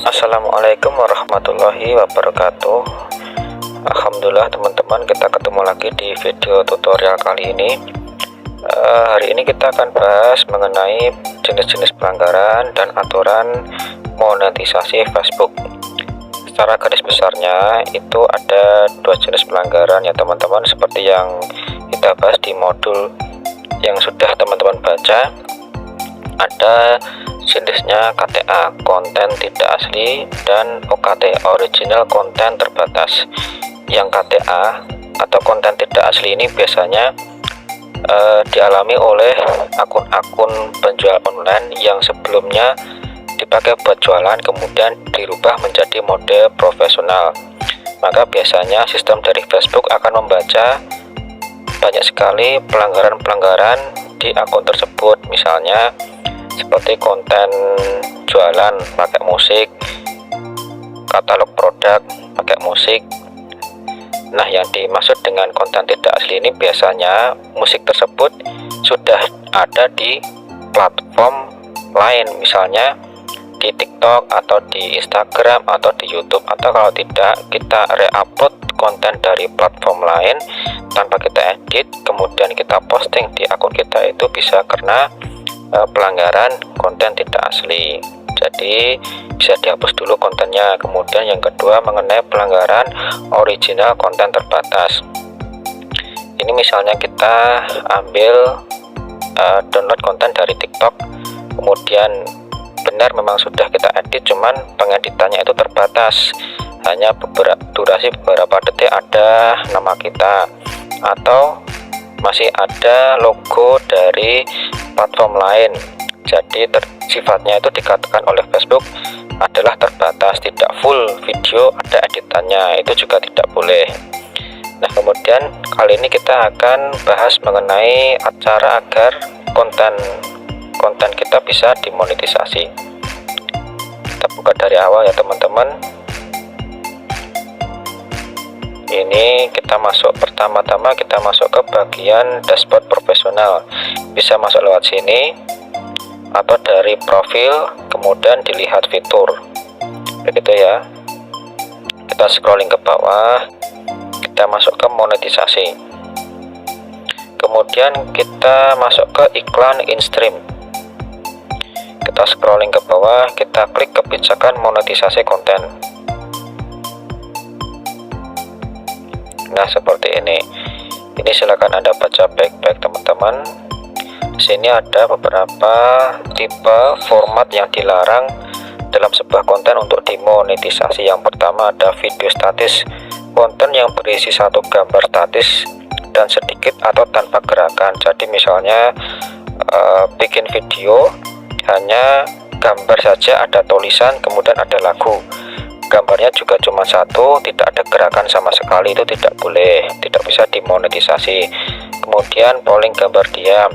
Assalamualaikum warahmatullahi wabarakatuh. Alhamdulillah teman-teman, kita ketemu lagi di video tutorial kali ini. Hari ini kita akan bahas mengenai jenis-jenis pelanggaran dan aturan monetisasi Facebook. Secara garis besarnya itu ada dua jenis pelanggaran ya teman-teman, seperti yang kita bahas di modul yang sudah teman-teman baca. Ada jenisnya KTA, konten tidak asli, dan OKT, original konten terbatas. Yang KTA atau konten tidak asli ini biasanya dialami oleh akun-akun penjual online yang sebelumnya dipakai buat jualan kemudian dirubah menjadi mode profesional. Maka biasanya sistem dari Facebook akan membaca banyak sekali pelanggaran-pelanggaran di akun tersebut, misalnya seperti konten jualan pakai musik, katalog produk pakai musik. Nah, yang dimaksud dengan konten tidak asli ini biasanya musik tersebut sudah ada di platform lain, misalnya di TikTok atau di Instagram atau di YouTube, atau kalau tidak kita re-upload konten dari platform lain tanpa kita edit kemudian kita posting di akun kita, itu bisa karena pelanggaran konten tidak asli. Jadi bisa dihapus dulu kontennya. Kemudian yang kedua mengenai pelanggaran original konten terbatas. Ini misalnya kita ambil download konten dari TikTok, kemudian benar memang sudah kita edit, cuman pengeditannya itu terbatas, hanya durasi beberapa detik ada nama kita atau masih ada logo dari platform lain. Jadi sifatnya itu dikatakan oleh Facebook adalah terbatas, tidak full video ada editannya, itu juga tidak boleh. Nah, kemudian kali ini kita akan bahas mengenai cara agar konten kita bisa dimonetisasi. Kita buka dari awal ya teman-teman. Ini kita masuk, pertama-tama kita masuk ke bagian dashboard profesional. Bisa masuk lewat sini atau dari profil kemudian dilihat fitur, begitu ya. Kita scrolling ke bawah, kita masuk ke monetisasi, kemudian kita masuk ke iklan in-stream. Kita scrolling ke bawah, kita klik kebijakan monetisasi konten. Nah, seperti ini. Ini silakan Anda baca baik-baik teman-teman. Di sini ada beberapa tipe format yang dilarang dalam sebuah konten untuk dimonetisasi. Yang pertama ada video statis, konten yang berisi satu gambar statis dan sedikit atau tanpa gerakan. Jadi misalnya bikin video hanya gambar saja, ada tulisan kemudian ada lagu, gambarnya juga cuma satu, tidak ada gerakan sama sekali, itu tidak boleh, tidak bisa dimonetisasi. Kemudian polling gambar diam,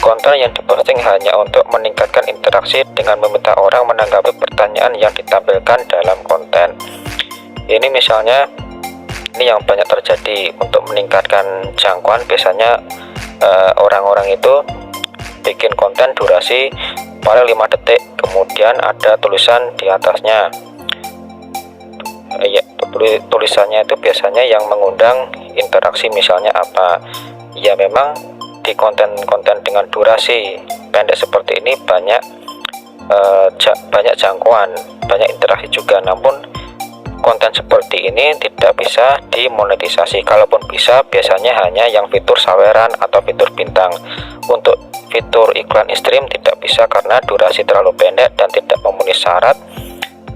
konten yang diposting hanya untuk meningkatkan interaksi dengan meminta orang menanggapi pertanyaan yang ditampilkan dalam konten. Ini misalnya, ini yang banyak terjadi untuk meningkatkan jangkauan. Biasanya orang-orang itu bikin konten durasi paling 5 detik, kemudian ada tulisan di atasnya. Ya, tulisannya itu biasanya yang mengundang interaksi, misalnya apa ya, memang di konten-konten dengan durasi pendek seperti ini banyak jangkauan, banyak interaksi juga, namun konten seperti ini tidak bisa dimonetisasi. Kalaupun bisa, biasanya hanya yang fitur saweran atau fitur bintang. Untuk fitur iklan in-stream tidak bisa karena durasi terlalu pendek dan tidak memenuhi syarat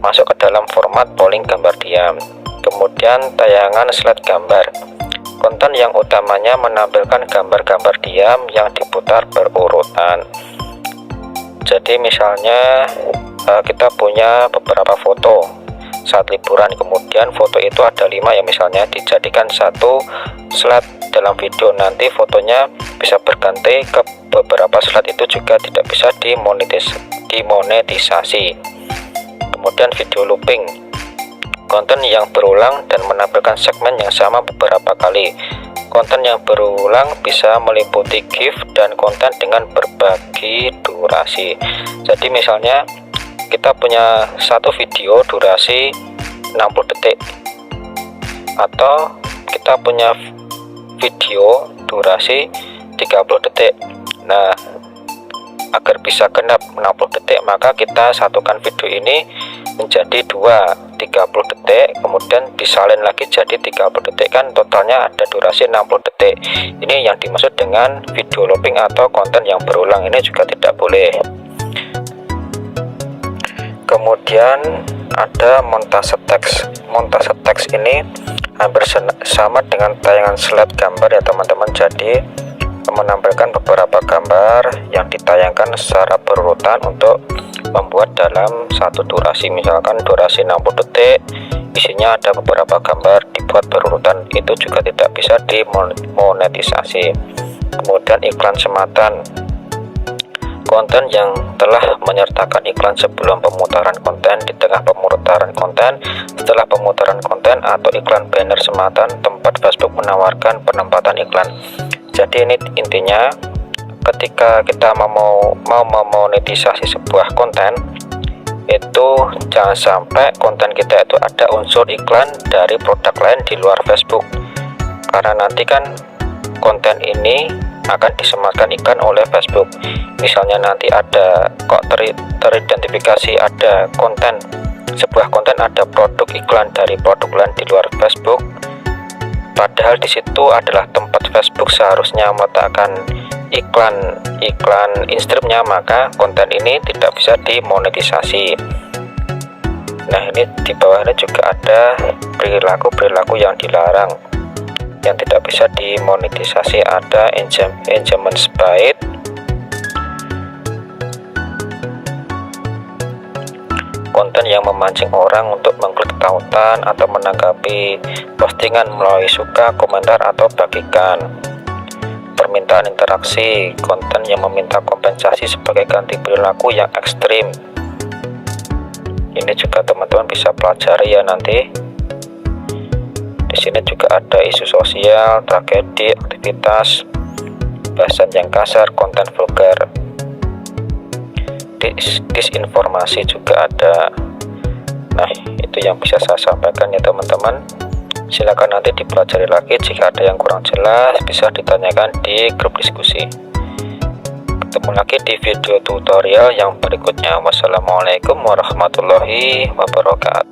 masuk ke dalam format polling gambar diam. Kemudian tayangan slide gambar, konten yang utamanya menampilkan gambar-gambar diam yang diputar berurutan. Jadi misalnya kita punya beberapa foto saat liburan, kemudian foto itu ada 5 ya, misalnya dijadikan satu slide dalam video, nanti fotonya bisa berganti ke beberapa slide, itu juga tidak bisa dimonetisasi. Kemudian video looping, konten yang berulang dan menampilkan segmen yang sama beberapa kali. Konten yang berulang bisa meliputi GIF dan konten dengan berbagi durasi. Jadi misalnya kita punya satu video durasi 60 detik atau kita punya video durasi 30 detik. Nah, agar bisa genap 60 detik maka kita satukan video ini menjadi 30 detik, kemudian disalin lagi jadi 30 detik, kan totalnya ada durasi 60 detik. Ini yang dimaksud dengan video looping atau konten yang berulang, ini juga tidak boleh. Kemudian ada montase teks. Montase teks ini hampir sama dengan tayangan slide gambar ya teman-teman. Jadi menampilkan beberapa gambar yang ditayangkan secara berurutan untuk membuat dalam satu durasi, misalkan durasi 60 detik, isinya ada beberapa gambar dibuat berurutan, itu juga tidak bisa dimonetisasi. Kemudian iklan sematan, konten yang telah menyertakan iklan sebelum pemutaran konten, di tengah pemutaran konten, setelah pemutaran konten, atau iklan banner sematan tempat Facebook menawarkan penempatan iklan. Jadi ini intinya, ketika kita mau memonetisasi sebuah konten, itu jangan sampai konten kita itu ada unsur iklan dari produk lain di luar Facebook, karena nanti kan konten ini akan disematkan iklan oleh Facebook. Misalnya nanti ada kok teridentifikasi ada konten, sebuah konten ada produk iklan dari produk lain di luar Facebook, padahal di situ adalah tempat Facebook seharusnya meletakkan iklan instripnya, maka konten ini tidak bisa dimonetisasi. Nah, ini di bawahnya juga ada perilaku yang dilarang yang tidak bisa dimonetisasi. Ada engagement bait, konten yang memancing orang untuk mengklik tautan atau menanggapi postingan melalui suka, komentar, atau bagikan. Permintaan interaksi, konten yang meminta kompensasi sebagai ganti perilaku yang ekstrim. Ini juga teman-teman bisa pelajari ya nanti. Di sini juga ada isu sosial, tragedi, aktivitas, bahasan yang kasar, konten vulgar, disinformasi juga ada. Nah, itu yang bisa saya sampaikan ya teman-teman. Silakan nanti dipelajari lagi, jika ada yang kurang jelas bisa ditanyakan di grup diskusi. Ketemu lagi di video tutorial yang berikutnya. Wassalamualaikum warahmatullahi wabarakatuh.